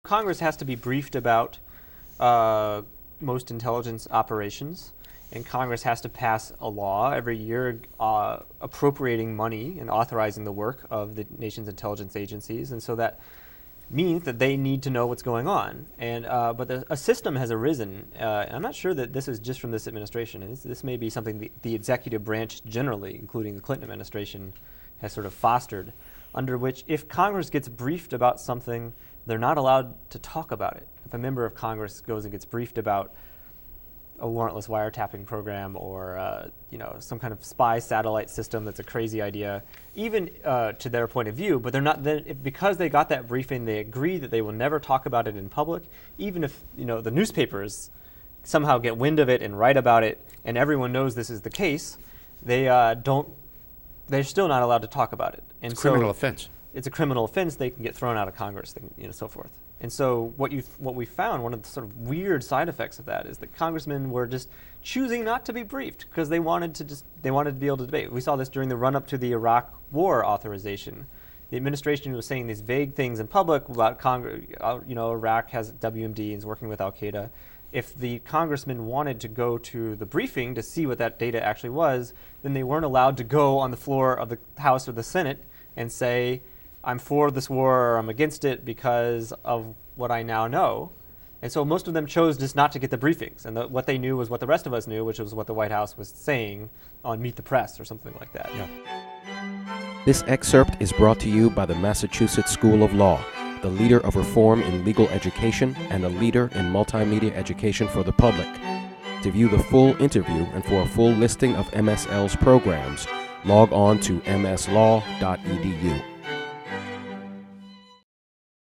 Congress has to be briefed about most intelligence operations, and Congress has to pass a law every year appropriating money and authorizing the work of the nation's intelligence agencies, and so that means that they need to know what's going on. And but a system has arisen, and I'm not sure that this is just from this administration, and this may be something the executive branch generally, including the Clinton administration, has sort of fostered, under which if Congress gets briefed about something, they're not allowed to talk about it. If a member of Congress goes and gets briefed about a warrantless wiretapping program or some kind of spy satellite system that's a crazy idea, even to their point of view, but they're not because they got that briefing, they agree that they will never talk about it in public, even if the newspapers somehow get wind of it and write about it, and everyone knows this is the case. They're still not allowed to talk about it. And it's a criminal offense. It's a criminal offense. They can get thrown out of Congress, so forth. And so what we found, one of the sort of weird side effects of that is that congressmen were just choosing not to be briefed because they wanted to be able to debate. We saw this during the run-up to the Iraq War authorization. The administration was saying these vague things in public about Iraq has WMD and is working with Al-Qaeda. If the congressmen wanted to go to the briefing to see what that data actually was, then they weren't allowed to go on the floor of the House or the Senate and say, I'm for this war or I'm against it because of what I now know. And so most of them chose just not to get the briefings. And what they knew was what the rest of us knew, which was what the White House was saying on Meet the Press or something like that. Yeah. This excerpt is brought to you by the Massachusetts School of Law, the leader of reform in legal education and a leader in multimedia education for the public. To view the full interview and for a full listing of MSL's programs, log on to mslaw.edu.